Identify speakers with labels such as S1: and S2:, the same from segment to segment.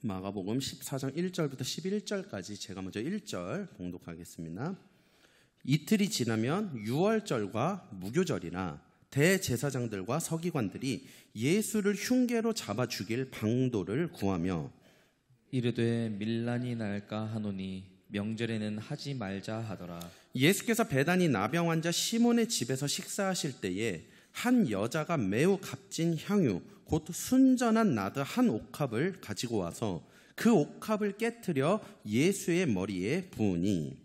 S1: 마가복음 14장 1절부터 11절까지 제가 먼저 1절 봉독하겠습니다. 이틀이 지나면 유월절과 무교절이나 대제사장들과 서기관들이 예수를 흉계로 잡아 죽일 방도를 구하며
S2: 이르되 밀란이 날까 하노니 명절에는 하지 말자 하더라.
S1: 예수께서 베다니 나병 환자 시몬의 집에서 식사하실 때에 한 여자가 매우 값진 향유 곧 순전한 나드 한 옥합을 가지고 와서 그 옥합을 깨트려 예수의 머리에 부으니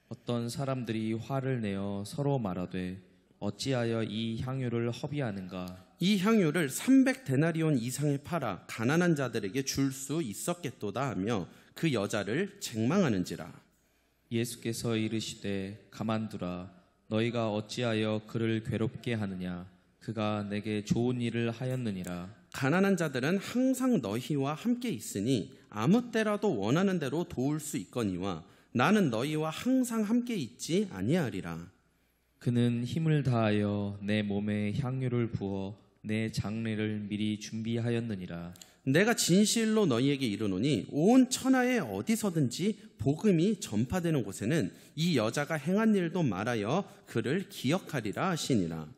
S2: 어떤 사람들이 화를 내어 서로 말하되 어찌하여 이 향유를 허비하는가.
S1: 이 향유를 300데나리온 이상에 팔아 가난한 자들에게 줄 수 있었겠도다 하며 그 여자를 책망하는지라.
S2: 예수께서 이르시되 가만두라. 너희가 어찌하여 그를 괴롭게 하느냐. 그가 내게 좋은 일을 하였느니라.
S1: 가난한 자들은 항상 너희와 함께 있으니 아무 때라도 원하는 대로 도울 수 있거니와 나는 너희와 항상 함께 있지 아니하리라.
S2: 그는 힘을 다하여 내 몸에 향유를 부어 내 장례를 미리 준비하였느니라.
S1: 내가 진실로 너희에게 이르노니 온 천하에 어디서든지 복음이 전파되는 곳에는 이 여자가 행한 일도 말하여 그를 기억하리라 하시니라.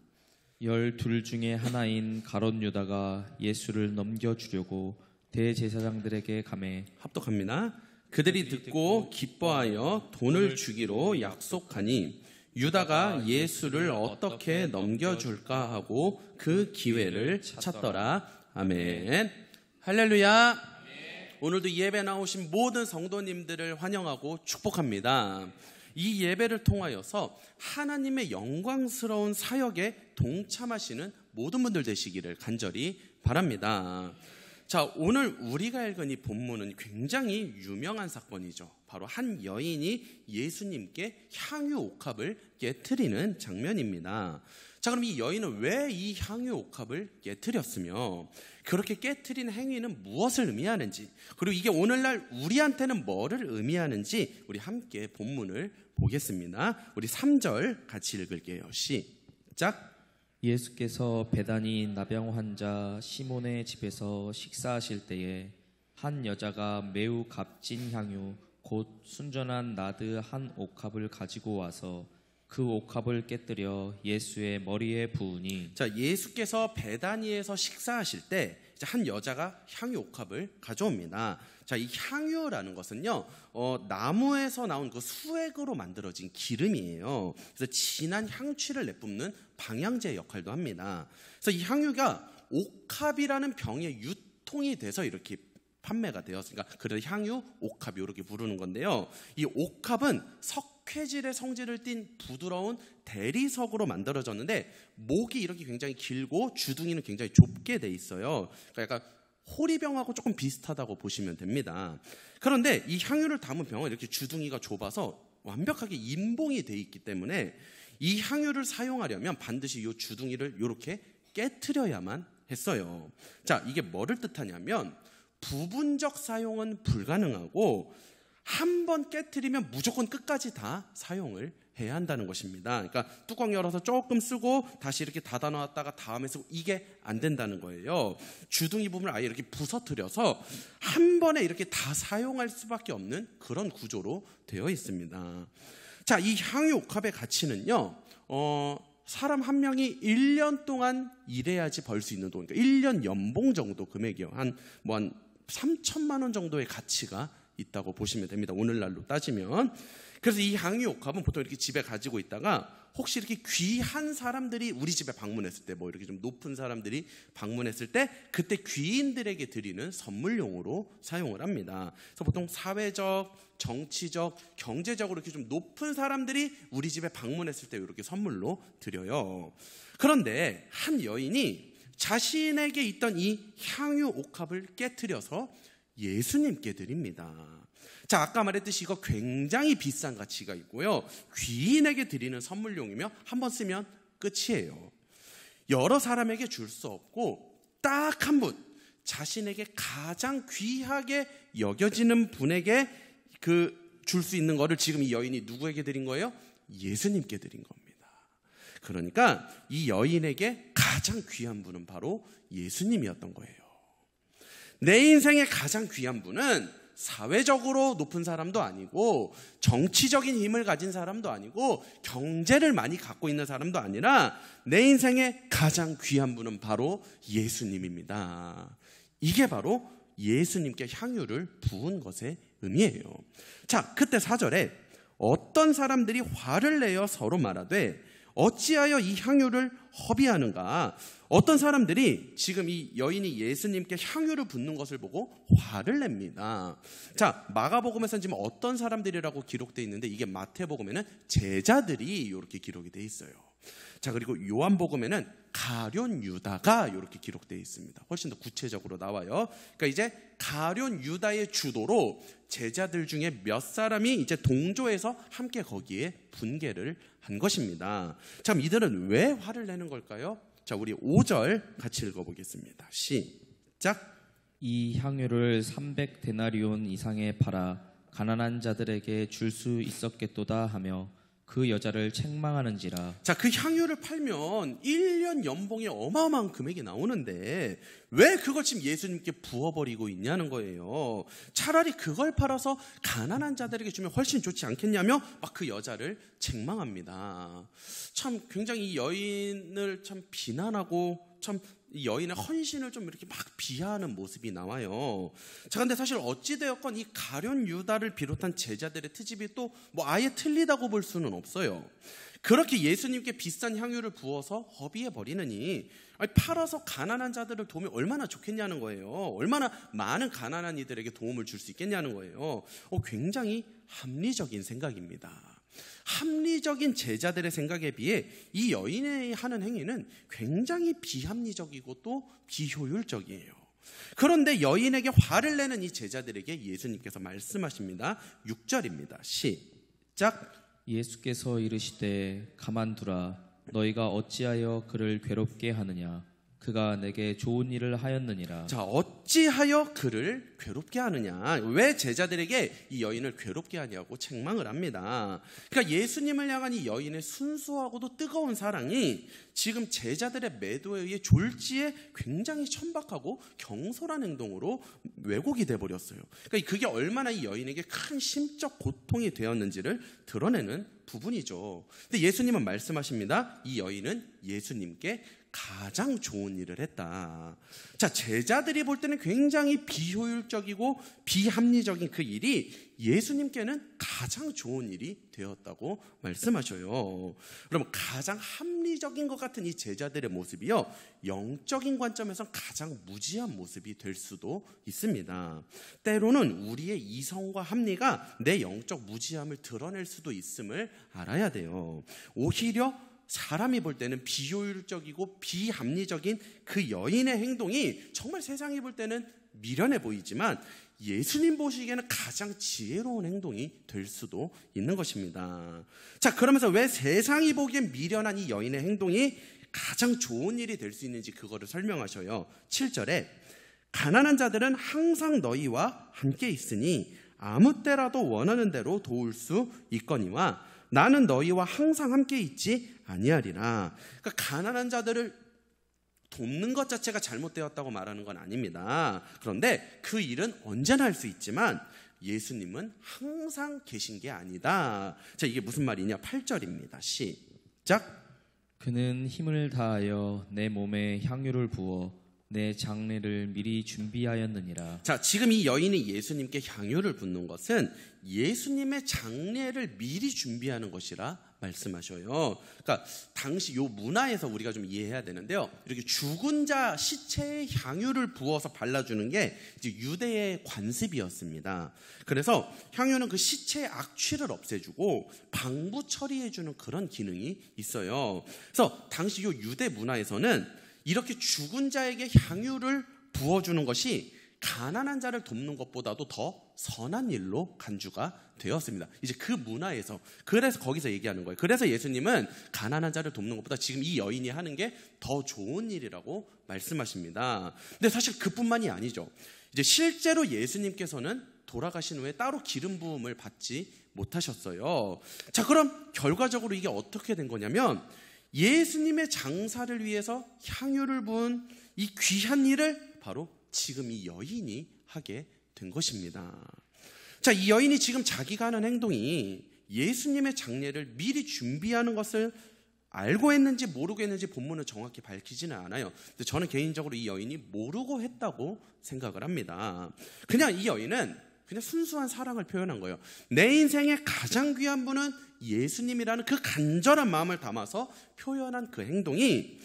S2: 12 중에 하나인 가롯 유다가 예수를 넘겨주려고 대제사장들에게 가매
S1: 합독합니다. 그들이 듣고 기뻐하여 돈을 주기로 약속하니 유다가 예수를 어떻게 넘겨줄까 하고 그 기회를 찾더라. 아멘. 할렐루야. 오늘도 예배 나오신 모든 성도님들을 환영하고 축복합니다. 이 예배를 통하여서 하나님의 영광스러운 사역에 동참하시는 모든 분들 되시기를 간절히 바랍니다. 자, 오늘 우리가 읽은 이 본문은 굉장히 유명한 사건이죠. 바로 한 여인이 예수님께 향유 옥합을 깨트리는 장면입니다. 자, 그럼 이 여인은 왜 이 향유 옥합을 깨트렸으며 그렇게 깨트린 행위는 무엇을 의미하는지, 그리고 이게 오늘날 우리한테는 뭐를 의미하는지 우리 함께 본문을 보겠습니다. 우리 3절 같이 읽을게요. 시작.
S2: 예수께서 베다니 나병 환자 시몬의 집에서 식사하실 때에 한 여자가 매우 값진 향유 곧 순전한 나드 한 옥합을 가지고 와서 그 옥합을 깨뜨려 예수의 머리에 부으니.
S1: 자, 예수께서 베다니에서 식사하실 때 한 여자가 향유 옥합을 가져옵니다. 자, 이 향유라는 것은요, 나무에서 나온 그 수액으로 만들어진 기름이에요. 그래서 진한 향취를 내뿜는 방향제 역할도 합니다. 그래서 이 향유가 옥합이라는 병에 유통이 돼서 이렇게 판매가 되었으니까 그래서 향유 옥합이 이렇게 부르는 건데요. 이 옥합은 석회질의 성질을 띤 부드러운 대리석으로 만들어졌는데 목이 이렇게 굉장히 길고 주둥이는 굉장히 좁게 돼 있어요. 그러니까 약간 호리병하고 조금 비슷하다고 보시면 됩니다. 그런데 이 향유를 담은 병은 이렇게 주둥이가 좁아서 완벽하게 인봉이 돼 있기 때문에 이 향유를 사용하려면 반드시 이 주둥이를 이렇게 깨트려야만 했어요. 자, 이게 뭐를 뜻하냐면 부분적 사용은 불가능하고 한 번 깨트리면 무조건 끝까지 다 사용을 해야 한다는 것입니다. 그러니까 뚜껑 열어서 조금 쓰고 다시 이렇게 닫아 놨다가 다음에 쓰고 이게 안 된다는 거예요. 주둥이 부분을 아예 이렇게 부서뜨려서 한 번에 이렇게 다 사용할 수밖에 없는 그런 구조로 되어 있습니다. 자, 이 향유 옥합의 가치는요, 사람 한 명이 1년 동안 일해야지 벌 수 있는 돈, 그러니까 1년 연봉 정도 금액이요. 한 3천만 원 정도의 가치가 있다고 보시면 됩니다. 오늘날로 따지면. 그래서 이 향유 옥합은 보통 이렇게 집에 가지고 있다가 혹시 이렇게 귀한 사람들이 우리 집에 방문했을 때, 이렇게 좀 높은 사람들이 방문했을 때 그때 귀인들에게 드리는 선물용으로 사용을 합니다. 그래서 보통 사회적, 정치적, 경제적으로 이렇게 좀 높은 사람들이 우리 집에 방문했을 때 이렇게 선물로 드려요. 그런데 한 여인이 자신에게 있던 이 향유 옥합을 깨트려서 예수님께 드립니다. 자, 아까 말했듯이 이거 굉장히 비싼 가치가 있고요. 귀인에게 드리는 선물용이며 한 번 쓰면 끝이에요. 여러 사람에게 줄 수 없고 딱 한 분, 자신에게 가장 귀하게 여겨지는 분에게 줄 수 있는 거를 지금 이 여인이 누구에게 드린 거예요? 예수님께 드린 겁니다. 그러니까 이 여인에게 가장 귀한 분은 바로 예수님이었던 거예요. 내 인생의 가장 귀한 분은 사회적으로 높은 사람도 아니고 정치적인 힘을 가진 사람도 아니고 경제를 많이 갖고 있는 사람도 아니라 내 인생의 가장 귀한 분은 바로 예수님입니다. 이게 바로 예수님께 향유를 부은 것의 의미예요. 자, 그때 4절에 어떤 사람들이 화를 내어 서로 말하되 어찌하여 이 향유를 허비하는가? 어떤 사람들이 지금 이 여인이 예수님께 향유를 붓는 것을 보고 화를 냅니다. 자, 마가복음에서는 지금 어떤 사람들이라고 기록되어 있는데 이게 마태복음에는 제자들이 이렇게 기록이 되어 있어요. 자, 그리고 요한복음에는 가룟 유다가 이렇게 기록되어 있습니다. 훨씬 더 구체적으로 나와요. 그러니까 이제 가룟 유다의 주도로 제자들 중에 몇 사람이 이제 동조해서 함께 거기에 분개를 한 것입니다. 참, 이들은 왜 화를 내는 걸까요? 자, 우리 5절 같이 읽어보겠습니다. 시작.
S2: 이 향유를 300데나리온 이상에 팔아 가난한 자들에게 줄 수 있었겠도다 하며 그 여자를 책망하는지라.
S1: 자, 그 향유를 팔면 1년 연봉이 어마어마한 금액이 나오는데 왜 그걸 지금 예수님께 부어버리고 있냐는 거예요. 차라리 그걸 팔아서 가난한 자들에게 주면 훨씬 좋지 않겠냐며 막 그 여자를 책망합니다. 참 굉장히 이 여인을 참 비난하고 참 이 여인의 헌신을 좀 이렇게 막 비하하는 모습이 나와요. 자, 근데 사실 어찌되었건 이 가룟 유다를 비롯한 제자들의 트집이 또 뭐 아예 틀리다고 볼 수는 없어요. 그렇게 예수님께 비싼 향유를 부어서 허비해 버리느니 팔아서 가난한 자들을 도우면 얼마나 좋겠냐는 거예요. 얼마나 많은 가난한 이들에게 도움을 줄 수 있겠냐는 거예요. 굉장히 합리적인 생각입니다. 합리적인 제자들의 생각에 비해 이 여인의 하는 행위는 굉장히 비합리적이고 또 비효율적이에요. 그런데 여인에게 화를 내는 이 제자들에게 예수님께서 말씀하십니다. 6절입니다. 시작.
S2: 예수께서 이르시되 가만두라. 너희가 어찌하여 그를 괴롭게 하느냐. 그가 내게 좋은 일을 하였느니라.
S1: 자, 어찌하여 그를 괴롭게 하느냐. 왜 제자들에게 이 여인을 괴롭게 하냐고 책망을 합니다. 그러니까 예수님을 향한 이 여인의 순수하고도 뜨거운 사랑이 지금 제자들의 매도에 의해 졸지에 굉장히 천박하고 경솔한 행동으로 왜곡이 돼버렸어요. 그러니까 그게 얼마나 이 여인에게 큰 심적 고통이 되었는지를 드러내는 부분이죠. 근데 예수님은 말씀하십니다. 이 여인은 예수님께 가장 좋은 일을 했다. 자, 제자들이 볼 때는 굉장히 비효율적이고 비합리적인 그 일이 예수님께는 가장 좋은 일이 되었다고 말씀하셔요. 그럼 가장 합리적인 것 같은 이 제자들의 모습이요, 영적인 관점에서 가장 무지한 모습이 될 수도 있습니다. 때로는 우리의 이성과 합리가 내 영적 무지함을 드러낼 수도 있음을 알아야 돼요. 오히려 사람이 볼 때는 비효율적이고 비합리적인 그 여인의 행동이 정말 세상이 볼 때는 미련해 보이지만 예수님 보시기에는 가장 지혜로운 행동이 될 수도 있는 것입니다. 자, 그러면서 왜 세상이 보기엔 미련한 이 여인의 행동이 가장 좋은 일이 될 수 있는지 그거를 설명하셔요. 7절에 가난한 자들은 항상 너희와 함께 있으니 아무 때라도 원하는 대로 도울 수 있거니와 나는 너희와 항상 함께 있지 아니하리라. 그러니까 가난한 자들을 돕는 것 자체가 잘못되었다고 말하는 건 아닙니다. 그런데 그 일은 언제나 할 수 있지만 예수님은 항상 계신 게 아니다. 자, 이게 무슨 말이냐? 8절입니다. 시작.
S2: 그는 힘을 다하여 내 몸에 향유를 부어 내 장례를 미리 준비하였느니라.
S1: 자, 지금 이 여인이 예수님께 향유를 붓는 것은 예수님의 장례를 미리 준비하는 것이라 말씀하셔요. 그러니까 당시 요 문화에서 우리가 좀 이해해야 되는데요. 이렇게 죽은 자 시체에 향유를 부어서 발라주는 게 이제 유대의 관습이었습니다. 그래서 향유는 그 시체의 악취를 없애주고 방부 처리해주는 그런 기능이 있어요. 그래서 당시 요 유대 문화에서는 이렇게 죽은 자에게 향유를 부어주는 것이 가난한 자를 돕는 것보다도 더 선한 일로 간주가 되었습니다. 이제 그 문화에서, 그래서 거기서 얘기하는 거예요. 그래서 예수님은 가난한 자를 돕는 것보다 지금 이 여인이 하는 게 더 좋은 일이라고 말씀하십니다. 근데 사실 그뿐만이 아니죠. 이제 실제로 예수님께서는 돌아가신 후에 따로 기름 부음을 받지 못하셨어요. 자, 그럼 결과적으로 이게 어떻게 된 거냐면 예수님의 장사를 위해서 향유를 부은 이 귀한 일을 바로 지금 이 여인이 하게 된 것입니다. 자, 이 여인이 지금 자기가 하는 행동이 예수님의 장례를 미리 준비하는 것을 알고 했는지 모르고 했는지 본문은 정확히 밝히지는 않아요. 근데 저는 개인적으로 이 여인이 모르고 했다고 생각을 합니다. 그냥 이 여인은 그냥 순수한 사랑을 표현한 거예요. 내 인생의 가장 귀한 분은 예수님이라는 그 간절한 마음을 담아서 표현한 그 행동이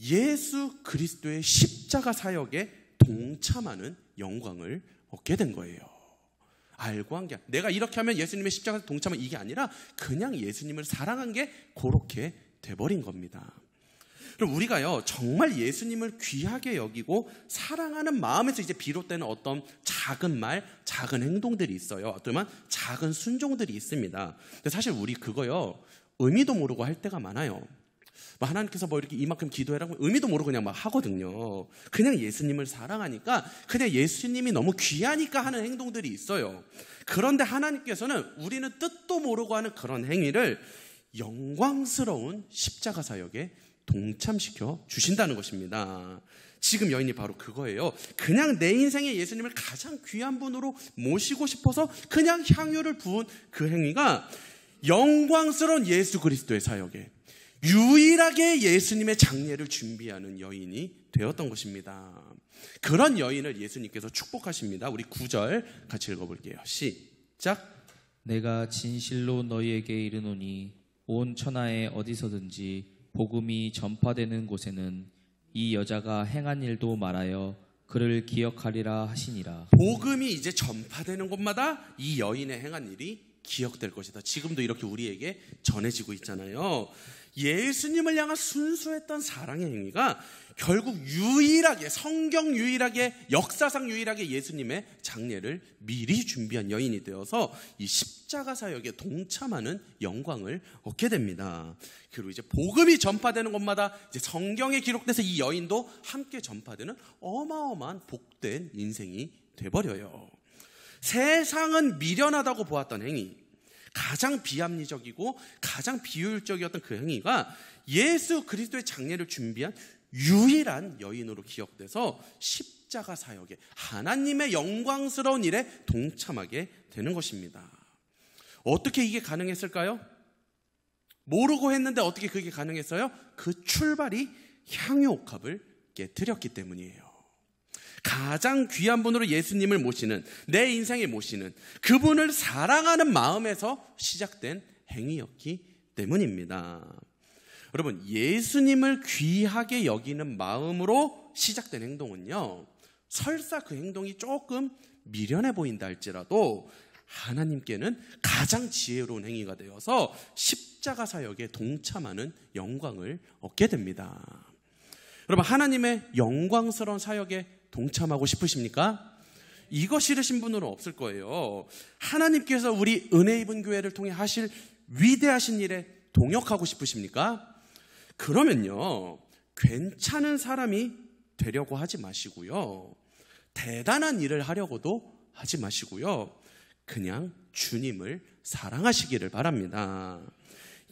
S1: 예수 그리스도의 십자가 사역에 동참하는 영광을 얻게 된 거예요. 알고 한 게 내가 이렇게 하면 예수님의 십자가에 동참한 이게 아니라 그냥 예수님을 사랑한 게 그렇게 돼버린 겁니다. 그럼 우리가요 정말 예수님을 귀하게 여기고 사랑하는 마음에서 이제 비롯되는 어떤 작은 말, 작은 행동들이 있어요. 어쩌면 작은 순종들이 있습니다. 근데 사실 우리 그거요 의미도 모르고 할 때가 많아요. 하나님께서 뭐 이렇게 이만큼 기도해라고 의미도 모르고 그냥 막 하거든요. 그냥 예수님을 사랑하니까, 그냥 예수님이 너무 귀하니까 하는 행동들이 있어요. 그런데 하나님께서는 우리는 뜻도 모르고 하는 그런 행위를 영광스러운 십자가 사역에 동참시켜 주신다는 것입니다. 지금 여인이 바로 그거예요. 그냥 내 인생에 예수님을 가장 귀한 분으로 모시고 싶어서 그냥 향유를 부은 그 행위가 영광스러운 예수 그리스도의 사역에 유일하게 예수님의 장례를 준비하는 여인이 되었던 것입니다. 그런 여인을 예수님께서 축복하십니다. 우리 9절 같이 읽어볼게요. 시작.
S2: 내가 진실로 너희에게 이르노니 온 천하에 어디서든지 복음이 전파되는 곳에는 이 여자가 행한 일도 말하여 그를 기억하리라 하시니라.
S1: 복음이 이제 전파되는 곳마다 이 여인의 행한 일이 기억될 것이다. 지금도 이렇게 우리에게 전해지고 있잖아요. 예수님을 향한 순수했던 사랑의 행위가 결국 유일하게, 성경 유일하게, 역사상 유일하게 예수님의 장례를 미리 준비한 여인이 되어서 이 십자가 사역에 동참하는 영광을 얻게 됩니다. 그리고 이제 복음이 전파되는 곳마다 이제 성경에 기록돼서 이 여인도 함께 전파되는 어마어마한 복된 인생이 돼버려요. 세상은 미련하다고 보았던 행위, 가장 비합리적이고 가장 비효율적이었던 그 행위가 예수 그리스도의 장례를 준비한 유일한 여인으로 기억돼서 십자가 사역에, 하나님의 영광스러운 일에 동참하게 되는 것입니다. 어떻게 이게 가능했을까요? 모르고 했는데 어떻게 그게 가능했어요? 그 출발이 향유옥합을 깨트렸기 때문이에요. 가장 귀한 분으로 예수님을 모시는, 내 인생에 모시는 그분을 사랑하는 마음에서 시작된 행위였기 때문입니다. 여러분, 예수님을 귀하게 여기는 마음으로 시작된 행동은요, 설사 그 행동이 조금 미련해 보인다 할지라도 하나님께는 가장 지혜로운 행위가 되어서 십자가 사역에 동참하는 영광을 얻게 됩니다. 여러분, 하나님의 영광스러운 사역에 동참하고 싶으십니까? 이거 싫으신 분은 없을 거예요. 하나님께서 우리 은혜 입은 교회를 통해 하실 위대하신 일에 동역하고 싶으십니까? 그러면요, 괜찮은 사람이 되려고 하지 마시고요, 대단한 일을 하려고도 하지 마시고요, 그냥 주님을 사랑하시기를 바랍니다.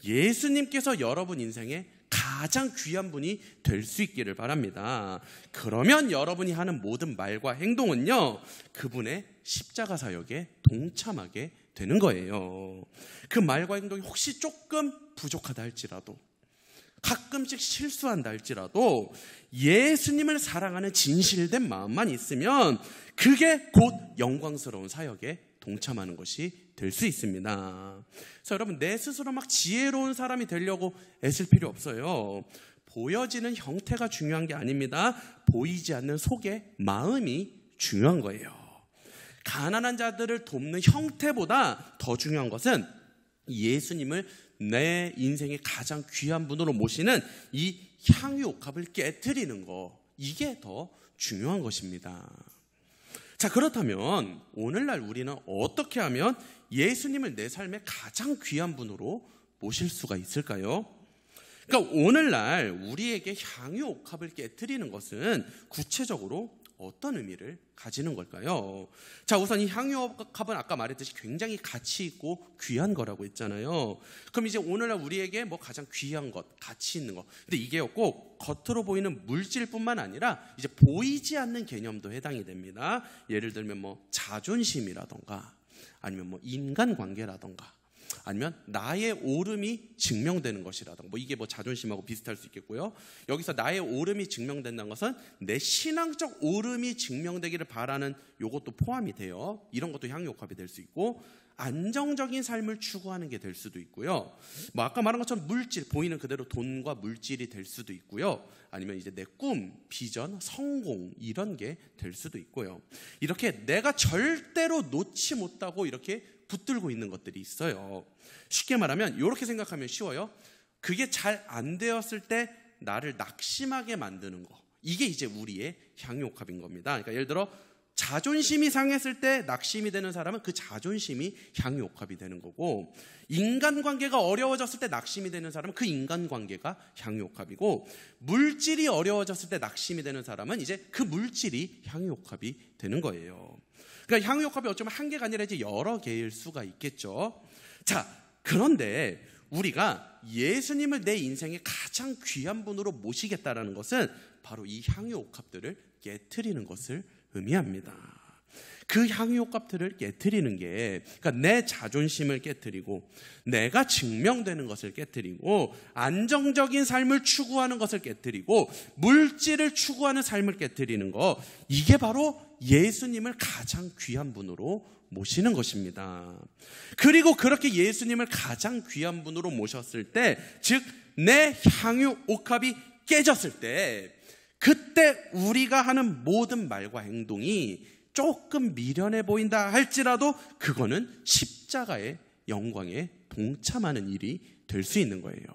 S1: 예수님께서 여러분 인생에 가장 귀한 분이 될 수 있기를 바랍니다. 그러면 여러분이 하는 모든 말과 행동은요, 그분의 십자가 사역에 동참하게 되는 거예요. 그 말과 행동이 혹시 조금 부족하다 할지라도, 가끔씩 실수한다 할지라도 예수님을 사랑하는 진실된 마음만 있으면 그게 곧 영광스러운 사역에 동참하는 것이 될 수 있습니다. 그래서 여러분, 내 스스로 막 지혜로운 사람이 되려고 애쓸 필요 없어요. 보여지는 형태가 중요한 게 아닙니다. 보이지 않는 속의 마음이 중요한 거예요. 가난한 자들을 돕는 형태보다 더 중요한 것은 예수님을 내 인생의 가장 귀한 분으로 모시는 이 향유옥합을 깨트리는 거, 이게 더 중요한 것입니다. 자, 그렇다면 오늘날 우리는 어떻게 하면 예수님을 내 삶의 가장 귀한 분으로 모실 수가 있을까요? 그러니까 오늘날 우리에게 향유옥합을 깨트리는 것은 구체적으로 어떤 의미를 가지는 걸까요? 자, 우선 이 향유옥합은 아까 말했듯이 굉장히 가치 있고 귀한 거라고 했잖아요. 그럼 이제 오늘날 우리에게 뭐 가장 귀한 것, 가치 있는 것. 근데 이게 꼭 겉으로 보이는 물질뿐만 아니라 이제 보이지 않는 개념도 해당이 됩니다. 예를 들면 뭐 자존심이라던가 아니면 뭐 인간관계라던가 아니면 나의 오름이 증명되는 것이라던가 뭐 이게 뭐 자존심하고 비슷할 수 있겠고요. 여기서 나의 오름이 증명된다는 것은 내 신앙적 오름이 증명되기를 바라는 요것도 포함이 돼요. 이런 것도 향유옥합이 될 수 있고 안정적인 삶을 추구하는 게 될 수도 있고요. 뭐 아까 말한 것처럼 물질, 보이는 그대로 돈과 물질이 될 수도 있고요. 아니면 이제 내 꿈, 비전, 성공 이런 게 될 수도 있고요. 이렇게 내가 절대로 놓지 못하고 이렇게 붙들고 있는 것들이 있어요. 쉽게 말하면 이렇게 생각하면 쉬워요. 그게 잘 안 되었을 때 나를 낙심하게 만드는 거. 이게 이제 우리의 향유옥합인 겁니다. 그러니까 예를 들어 자존심이 상했을 때 낙심이 되는 사람은 그 자존심이 향유옥합이 되는 거고, 인간관계가 어려워졌을 때 낙심이 되는 사람은 그 인간관계가 향유옥합이고, 물질이 어려워졌을 때 낙심이 되는 사람은 이제 그 물질이 향유옥합이 되는 거예요. 그러니까 향유옥합이 어쩌면 한 개가 아니라 이제 여러 개일 수가 있겠죠. 자, 그런데 우리가 예수님을 내 인생의 가장 귀한 분으로 모시겠다라는 것은 바로 이 향유옥합들을 깨트리는 것을 의미합니다. 그 향유옥합들을 깨트리는 게, 그러니까 내 자존심을 깨트리고 내가 증명되는 것을 깨트리고 안정적인 삶을 추구하는 것을 깨트리고 물질을 추구하는 삶을 깨트리는 거, 이게 바로 예수님을 가장 귀한 분으로 모시는 것입니다. 그리고 그렇게 예수님을 가장 귀한 분으로 모셨을 때, 즉 내 향유옥합이 깨졌을 때, 그때 우리가 하는 모든 말과 행동이 조금 미련해 보인다 할지라도 그거는 십자가의 영광에 동참하는 일이 될 수 있는 거예요.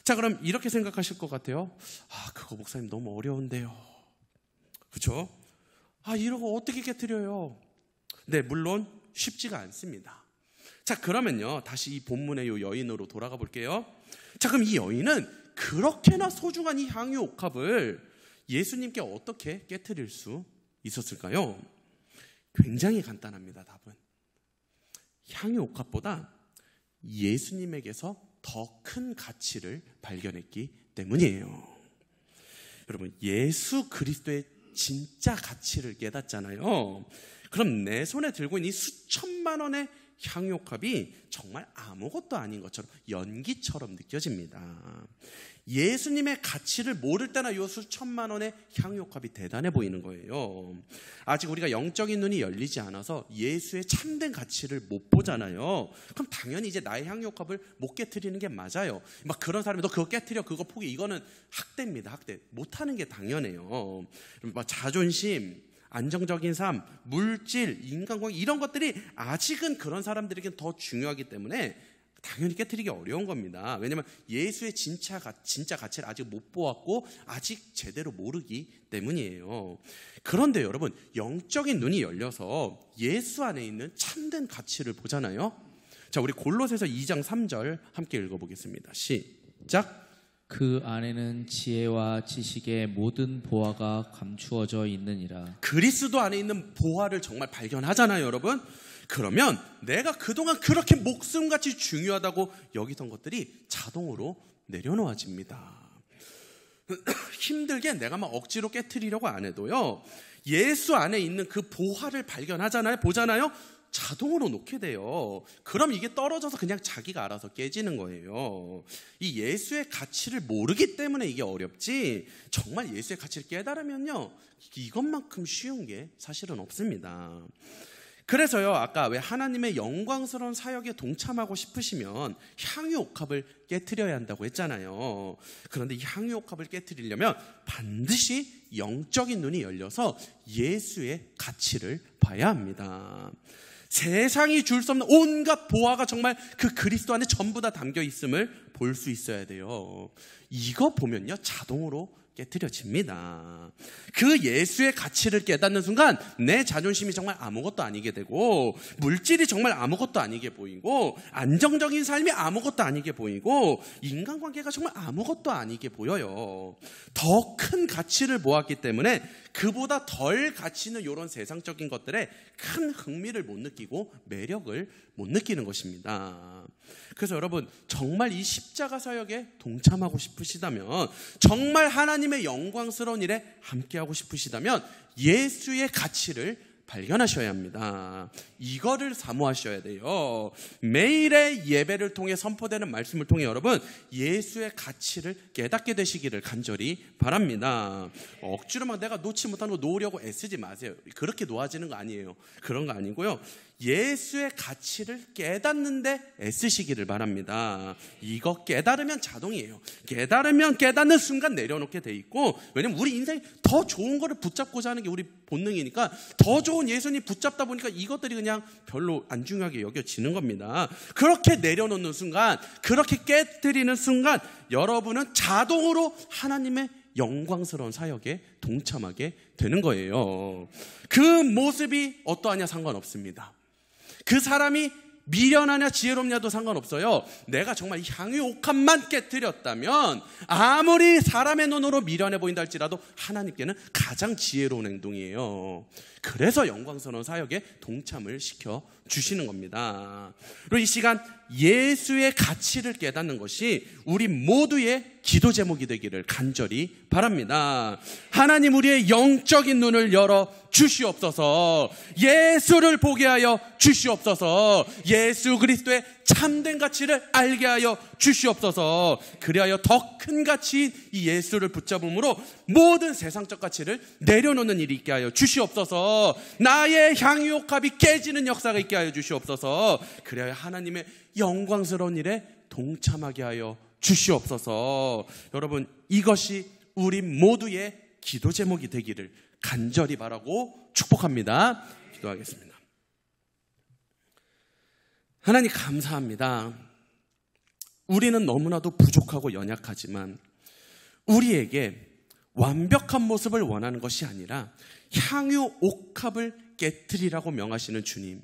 S1: 자, 그럼 이렇게 생각하실 것 같아요. 그거 목사님 너무 어려운데요. 그렇죠? 이런 거 어떻게 깨트려요? 네, 물론 쉽지가 않습니다. 자, 그러면요, 다시 이 본문의 요 여인으로 돌아가 볼게요. 자, 그럼 이 여인은 그렇게나 소중한 이 향유옥합을 예수님께 어떻게 깨트릴 수 있었을까요? 굉장히 간단합니다. 답은 향유옥합보다 예수님에게서 더 큰 가치를 발견했기 때문이에요. 여러분, 예수 그리스도의 진짜 가치를 깨닫잖아요. 그럼 내 손에 들고 있는 이 수천만 원의 향유옥합이 정말 아무것도 아닌 것처럼, 연기처럼 느껴집니다. 예수님의 가치를 모를 때나 이 수천만 원의 향유옥합이 대단해 보이는 거예요. 아직 우리가 영적인 눈이 열리지 않아서 예수의 참된 가치를 못 보잖아요. 그럼 당연히 이제 나의 향유옥합을 못 깨트리는 게 맞아요. 막 그런 사람이 너 그거 깨트려, 그거 포기, 이거는 학대입니다. 학대. 못하는 게 당연해요. 막 자존심, 안정적인 삶, 물질, 인간관계 이런 것들이 아직은 그런 사람들에게는 더 중요하기 때문에 당연히 깨트리기 어려운 겁니다. 왜냐하면 예수의 진짜 가치를 아직 못 보았고 아직 제대로 모르기 때문이에요. 그런데 여러분, 영적인 눈이 열려서 예수 안에 있는 참된 가치를 보잖아요. 자, 우리 골로새서 2장 3절 함께 읽어보겠습니다. 시작.
S2: 그 안에는 지혜와 지식의 모든 보화가 감추어져 있느니라.
S1: 그리스도 안에 있는 보화를 정말 발견하잖아요, 여러분. 그러면 내가 그동안 그렇게 목숨같이 중요하다고 여기던 것들이 자동으로 내려놓아집니다. 힘들게 내가 막 억지로 깨트리려고 안 해도요, 예수 안에 있는 그 보화를 발견하잖아요, 보잖아요, 자동으로 놓게 돼요. 그럼 이게 떨어져서 그냥 자기가 알아서 깨지는 거예요. 이 예수의 가치를 모르기 때문에 이게 어렵지, 정말 예수의 가치를 깨달으면요, 이것만큼 쉬운 게 사실은 없습니다. 그래서요, 아까 왜 하나님의 영광스러운 사역에 동참하고 싶으시면 향유옥합을 깨트려야 한다고 했잖아요. 그런데 이 향유옥합을 깨트리려면 반드시 영적인 눈이 열려서 예수의 가치를 봐야 합니다. 세상이 줄 수 없는 온갖 보화가 정말 그 그리스도 안에 전부 다 담겨 있음을 볼 수 있어야 돼요. 이거 보면요, 자동으로 깨트려집니다. 그 예수의 가치를 깨닫는 순간 내 자존심이 정말 아무것도 아니게 되고, 물질이 정말 아무것도 아니게 보이고, 안정적인 삶이 아무것도 아니게 보이고, 인간관계가 정말 아무것도 아니게 보여요. 더 큰 가치를 보았기 때문에 그보다 덜 가치 있는 이런 세상적인 것들에 큰 흥미를 못 느끼고 매력을 못 느끼는 것입니다. 그래서 여러분, 정말 이 십자가 사역에 동참하고 싶으시다면, 정말 하나님의 영광스러운 일에 함께하고 싶으시다면 예수의 가치를 발견하셔야 합니다. 이거를 사모하셔야 돼요. 매일의 예배를 통해 선포되는 말씀을 통해 여러분, 예수의 가치를 깨닫게 되시기를 간절히 바랍니다. 억지로 막 내가 놓지 못한 거 놓으려고 애쓰지 마세요. 그렇게 놓아지는 거 아니에요. 그런 거 아니고요. 예수의 가치를 깨닫는데 애쓰시기를 바랍니다. 이거 깨달으면 자동이에요. 깨닫는 순간 내려놓게 돼 있고, 왜냐면 우리 인생이 더 좋은 거를 붙잡고자 하는 게 우리 본능이니까 더 좋은 예수님 붙잡다 보니까 이것들이 그냥 별로 안 중요하게 여겨지는 겁니다. 그렇게 내려놓는 순간, 그렇게 깨뜨리는 순간 여러분은 자동으로 하나님의 영광스러운 사역에 동참하게 되는 거예요. 그 모습이 어떠하냐 상관없습니다. 그 사람이 미련하냐 지혜롭냐도 상관없어요. 내가 정말 향유 옥합만 깨뜨렸다면 아무리 사람의 눈으로 미련해 보인다 할지라도 하나님께는 가장 지혜로운 행동이에요. 그래서 영광스러운 사역에 동참을 시켜 주시는 겁니다. 그리고 이 시간 예수의 가치를 깨닫는 것이 우리 모두의 기도 제목이 되기를 간절히 바랍니다. 하나님, 우리의 영적인 눈을 열어 주시옵소서. 예수를 보게 하여 주시옵소서. 예수 그리스도의 참된 가치를 알게 하여 주시옵소서. 그리하여 더 큰 가치인 이 예수를 붙잡음으로 모든 세상적 가치를 내려놓는 일이 있게 하여 주시옵소서. 나의 향유옥합이 깨지는 역사가 있게 하여 주시옵소서. 그리하여 하나님의 영광스러운 일에 동참하게 하여 주시옵소서. 여러분, 이것이 우리 모두의 기도 제목이 되기를 간절히 바라고 축복합니다. 기도하겠습니다. 하나님, 감사합니다. 우리는 너무나도 부족하고 연약하지만 우리에게 완벽한 모습을 원하는 것이 아니라 향유 옥합을 깨뜨리라고 명하시는 주님,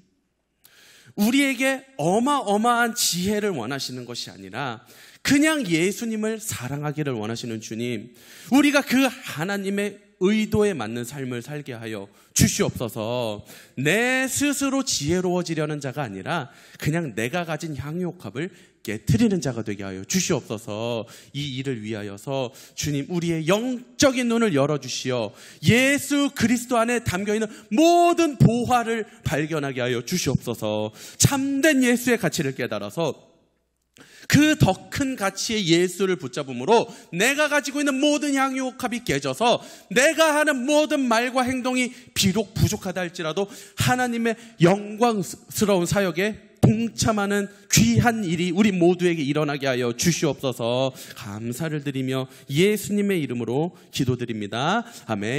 S1: 우리에게 어마어마한 지혜를 원하시는 것이 아니라 그냥 예수님을 사랑하기를 원하시는 주님, 우리가 그 하나님의 의도에 맞는 삶을 살게 하여 주시옵소서. 내 스스로 지혜로워지려는 자가 아니라 그냥 내가 가진 향유옥합을 깨트리는 자가 되게 하여 주시옵소서. 이 일을 위하여서 주님, 우리의 영적인 눈을 열어주시어 예수 그리스도 안에 담겨있는 모든 보화를 발견하게 하여 주시옵소서. 참된 예수의 가치를 깨달아서 그 더 큰 가치의 예수를 붙잡음으로 내가 가지고 있는 모든 향유옥합이 깨져서 내가 하는 모든 말과 행동이 비록 부족하다 할지라도 하나님의 영광스러운 사역에 동참하는 귀한 일이 우리 모두에게 일어나게 하여 주시옵소서. 감사를 드리며 예수님의 이름으로 기도드립니다. 아멘.